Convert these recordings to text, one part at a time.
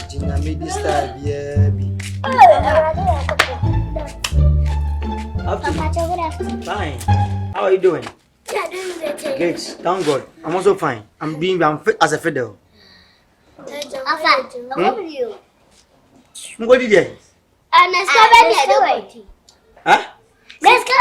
Jina made style baby. Fine. How are you doing? Great. Thank God. I'm also fine. I'm fit as a fiddle. What did you? Let's go. Huh? Let's go.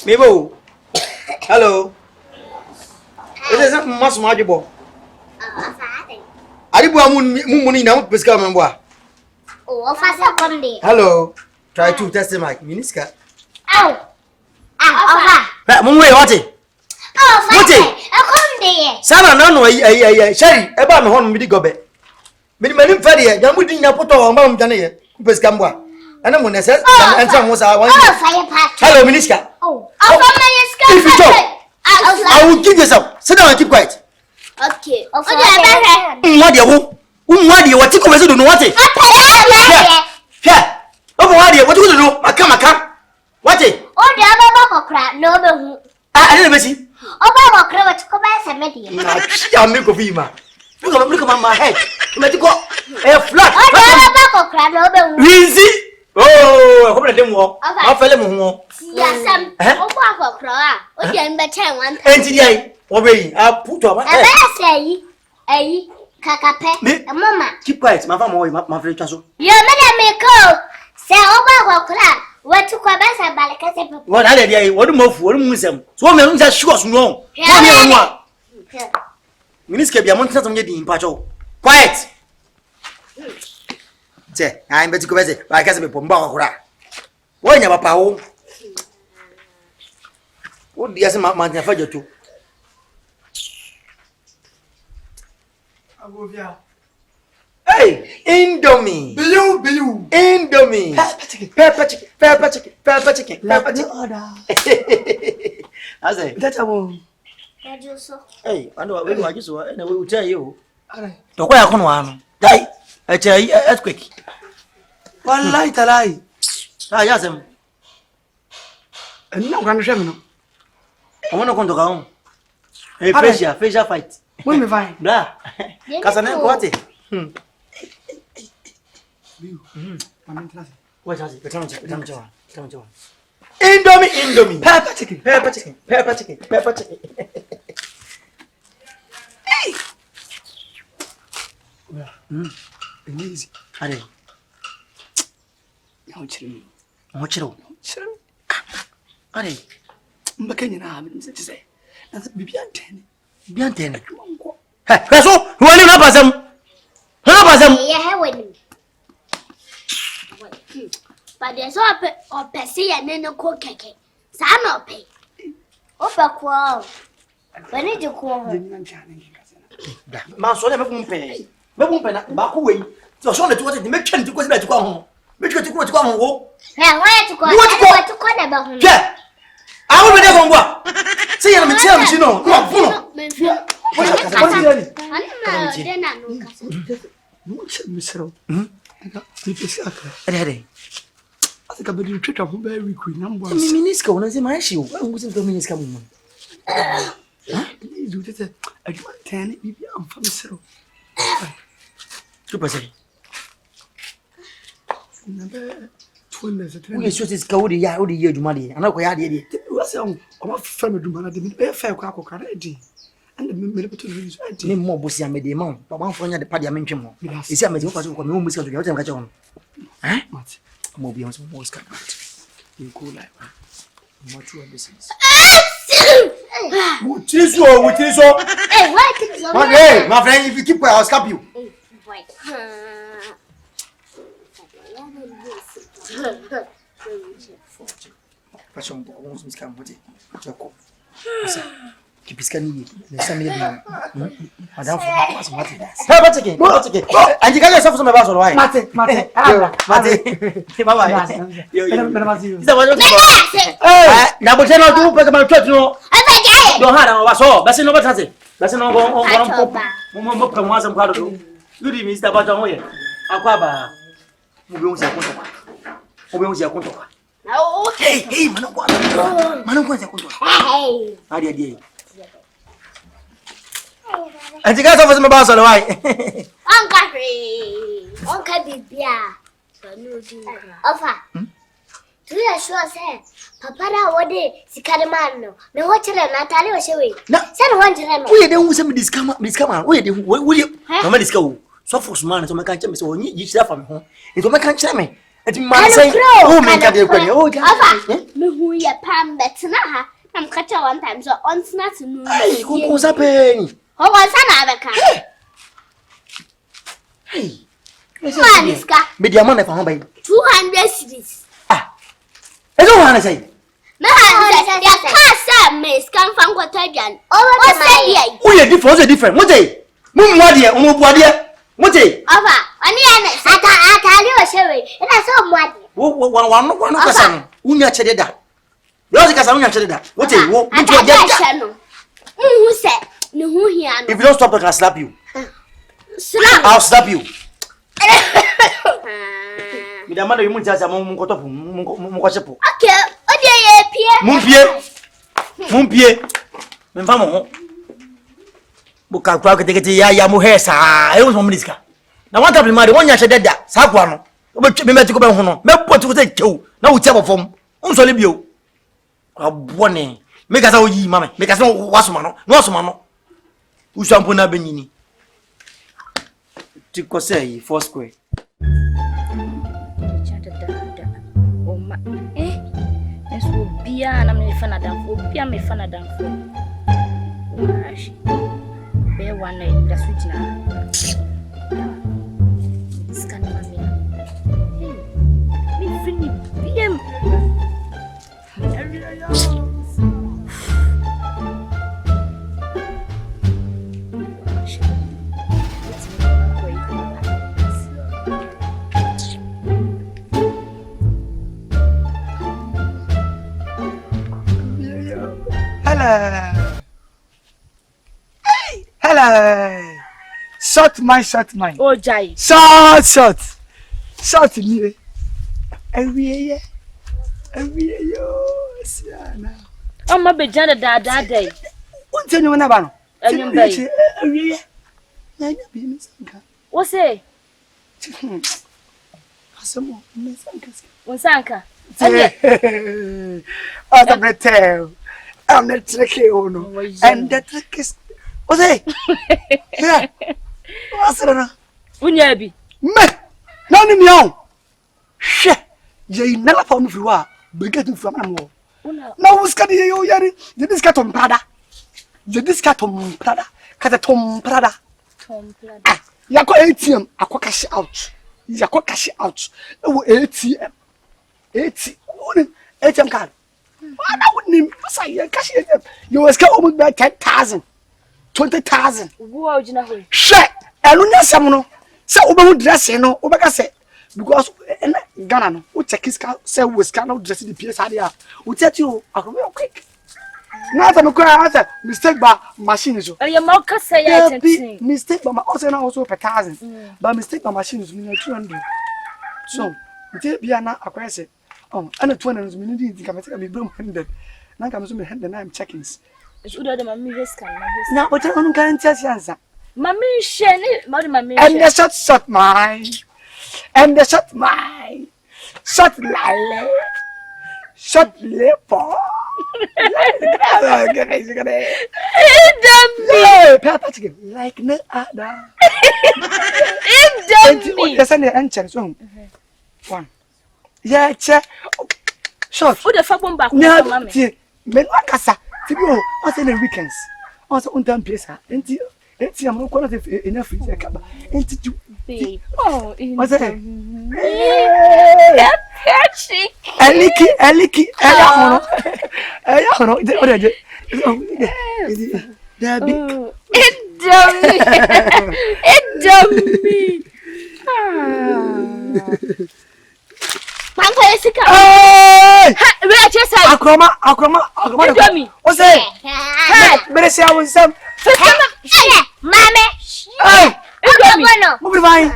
Mabel. Hello. This is not much magical. Hello. Try to test the mic. Miniska. What it? Sana no Sherry, eba me hon mi gobe. Me mani fadi e, jamu di nya poto o ma mjane ye. Peska mbwa. Ana mo nese, entra mo sa wan. Hello Miniska. If you talk, I will give you some. Sit down and keep quiet. Okay. Mwadi wo. Mwadi wo ti ko me so do no what? Yeah. Omo mwadi wo ti ko do maka. What? O de aba kokra no be hu. I didn't miss. Oba kokra wo ti ko ba se medi. Na me ko fi ma. Look at my head. Me ti ko flat. O de aba kokra no be hu. Rinzi. Oh, ko be dem wo. Ma fele mo ho. Ya sam. Oba kokra a. O de nbe chen wan. Enti di ai. Wo be a put o ma. E ba se yi. Kakape. Mama. Keep quiet. Ma fa mo ma fele twa so. Yo me ko. Se oba kokra. What to come as a balacasa? What are they? What do you Muslim? So, men are sure no. Minister, be a month of getting in patrol. Quiet. Say, I'm better to go visit. I guess a bomba. Why never power? What do you say, Mountain Fudge too? Hey, Indomie. Beyou'S. Indomie. Pepper chicken. I say, that's a woman. Hey, I know what I just want, and I will tell you. The way I can one. Die. I tell you, earthquake. One light a lie. I ask him. And no grand criminal. I want to come to home. Hey, facial fight. When we find. Blah. Casanet, what it? What is it? Indomie. Pepper chicken. Hey. Easy. Hadi. Mochiro. Hadi. Mbakenya na hamu msitise. Na bibiantene. Biantene. Hey, kaso, wani na pasam. Ha pasam. Yeah, when. But there's or Percy and then no cook cake. Son of pay. Opa quo. When did you call her? Maso never pay. Mepumpe ba ku we. So so na to what make change ko se ba to kwa ho. Make to ko ho. Na why to go? To go na ba ho. Yeah. I will be there for what? Say you me tell me no. No funo. What is it? Ana dena no kasa. No misero. Ega pipesi aka. Ede. Asika be di twetwa ho ba week na mbo. Mi miniska wona se ma hye o. Angu se miniska mu. Ni du tete aduma tan bibi amfa misero. Tu pese. Na be twin se twin. We so se ska wo de ya aduma de. Ana ko ya de de. We say o ma fa me duma na de me be fa ko akokara edi. And me le beto no so edi. Ni mo bosi amede ma. Ba man fo nya de pade amentwe mo. Esi amede ko so ko me mo musika so ya o tem ka che ho. Mate. Mo bi on so mo ska mat. You go like. Mo tu business. What is your Hey, why keep so? Hey, my friend, if you keep quiet, I'll slap you. Fashion, almost Miss Campbell. Jacob. Keep his canny. The same lady. Madame, what is that? Pepper chicken. And you got yourself some of us, all right? Mate. Bye-bye. Now, but you're not doing Pokemon Church, no. Don't have our soul. That's no better. That's no one from once and part of you. You did Mr. Baton. Aquaba. Mubion's a contour. Mubion's a contour. Hey, Manu, Manu, Hey. Idea. And you guys have some boss on the way. Uncle Bibia. Offer. Do you sure say? Papa, what day? Sicaramano. No, what children, Natalie was away. No, send one children. We don't want this come up, Where do you? No, let's go. So for some man to make a chance, so you start from home. It will make a chance. It's my say, oh, make a deal. Oh, who ya Pam Betna? I'm catch one time, so on snatch. Hey, who's happening? Oh, what's another? Hey, media money for home by 200 cities. Ah, I don't want to say. No, I miss come from Quotabian. Oh, we are different. What day? Moon, what dear, what day? Over, I tell you a sherry, and I saw one person. Unya Chedda. You're the Casana Chedda. What day? Who said, no, here. If you don't stop, I can slap you. Slap! I'll slap you. The mother you must have a Munkotopu. Okay, oh, dear, Mumpie. Mfamo. Buka kwa ketekete ya muhesa. Ewo so mniska. Na wanta bi mari wonya hye deda. Sa kwa no. Obetwe me ko be ho no. Me potu ko te chew. Na wo tia bofom. Unso le bio. Abone. Me ka sa wo yi mama. Me ka sa wasoma no. No wasoma no. Usampo na benyini. Tiko say 4 square. Eso bia na me fa na danfo. Bia me fa na danfo. Washi. Be one da switch na. Scan mami. Me fini biem. Hello. Short mine. Oh, Jai. Short me. Every yo. Siana. Oh, my bejana da day. What's your name about? Anyum bay. Every year. What's it? Some Unsanka. Oh, the betel. I'm not tricky, oh no. And the trick is. What's it? Yeah. What's it? Unyabi. Me. None of me. She. You never found you are. Begetting from a more. Now, who's got you, Yari? The discatum Prada. The discatum Prada. Catatum Prada. Ah, Yako ATM. A quack out. Yako cash out. Oh, ATM. ATM card. I wouldn't say cash. You was almost by 10,000. 20,000. Whoa, you know. Shit! I don't know someone. So, over dress, you know, over say because Ghana, no, we check his car, say, we scan dress the PS area. We tell you, I'm real quick. Now, I'm going to mistake by machines. Your mouth say mistake by my also per thousand, but mistake by machines, 200. So, we be an acquisition. Oh, and a 200 minutes, you can take me broom handed. Now comes me hand the name checkings. It's other than my risk. Now, but I don't guarantee answer. Mammy, Shanny, Mammy, and the shot mine. And the shot mine. Shot lale. Shot lepo. Like no other. Yes, and the entrance room. One. Yeah, check. Short. Who the fuck won't back? No, Melakasa. What's in the weekends? Also, on time, place. I'm not going to enough free. Oh, what's that? Patrick. Eliki. Indomie. Akroma. What's that? Better say I was some. Mame. Indomie. Move fine.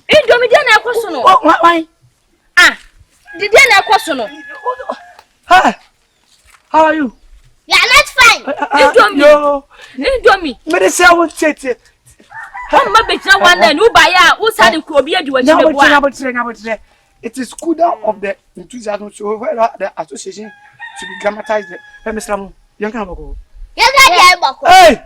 Indomie dana kwasono. Why? Ah. Did dana kwasono. Hi. How are you? You are not fine. Indomie. Me say I won't take. Mama be try one day no buy ya, who said ko obi adu wachi be boa. It is good of the enthusiasm so where the association to be grammatized. Hey, Mr. Ramu, young can go. Hey!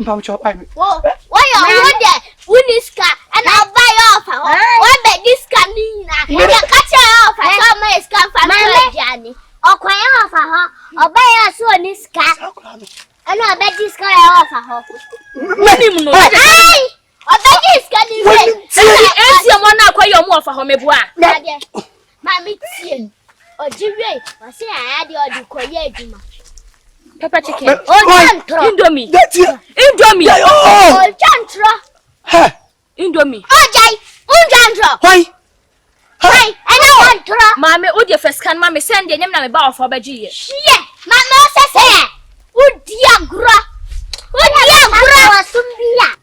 Pam chop I me. Why you there? Uniska and I'll buy off. Why bet this can Nina? Catch off. I saw my scan from Johnny. Or quite off her. Or buy us one Niska. And I bet this guy off her. Hey! I bet this can you Esi amona kwa yo mu ofa ho meboa. Mami tien. Ojiwe, o se ade odi koye aduma. Pepper chicken. Indomie. Indomie. Oh, chantro. Hey. Indomie. Oh, jai. Chantro. Why? Hey, I don't want to. Mama, o de first can mama send dem na me ba ofa ba giye. Yeah, mama say. Udia gra.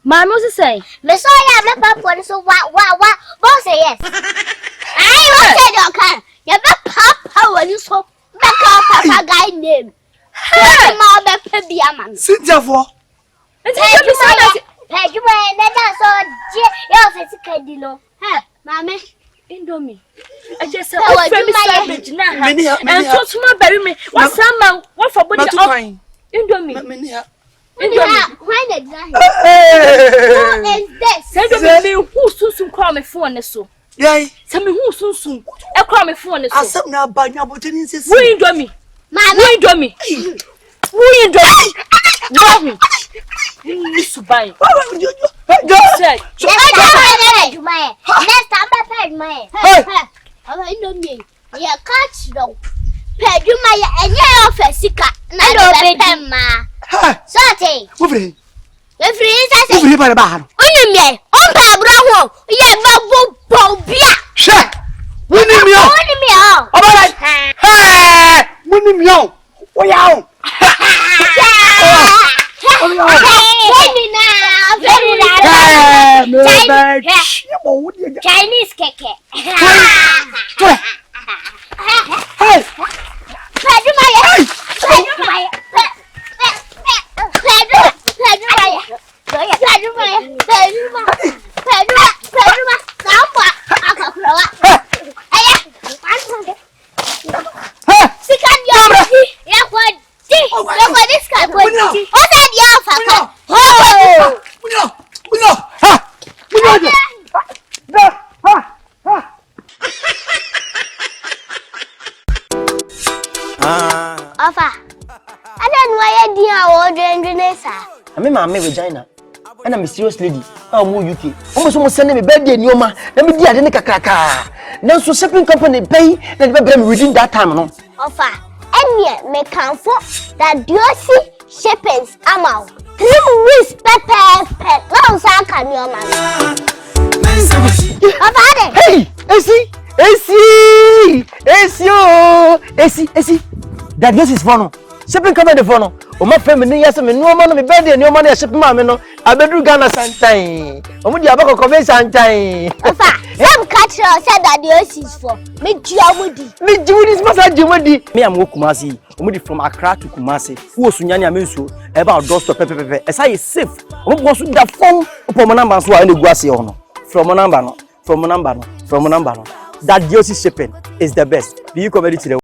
Mama say. Me so ya me papa so wa. Boss say yes. I want say you can. You be papa when you so be papa guy name. Hey, ma be pe bia man. Sit there for. Pejuma na so je yo fit no. Hey, mama. Indomie. I just said, "Oh, baby, savage now." And so small, baby, me. What's some what for body? Indomie. Indomie. Why not? Who is this? Send me who soon call me phone so. Yeah. Send me who soon. I call me phone so. Asap na ba nya botini nsisi. Who Indomie? Mama. Who Indomie? Who Indomie? No. This buy. Say. Next time I paid my. Hey. Indomie. Ya catch no. Pejuma ya enye office ka. Na do be ma. Sorry. Wofre. Wofre say. Wofre ba ba ha. Onimie. On pa bro ho. Ya ba bia. She. Onimie. Obala. Hey. Onimie. Oya. Chinese cake. Hey. I mean, my vagina. And I'm a serious lady. I'm more UK. Almost sending me birthday in your man. Let me dear the kaka. Now, so shipping company pay and be within that time. No offer. And yet, me can for that Beyou'S shippings amount 3 weeks pepper. No, sir, can your man. Hey, Esi. That this is fun. Shipping company fun. O ma fe me ni yase me no ma no me birthday ni o ma na ship ma me no abedu Ghana santan o mu di abako be santan ofa some catch said that Beyou'S is for me jiamudi smasa jiamudi me am Kumasi o mu di from Accra to Kumasi wo sunyane amensuo e ba doorstop pepepepe e say safe o mu so da phone o mo number so a na gu ase ho no from number no that Beyou'S shipping is the best. Be you comedy today.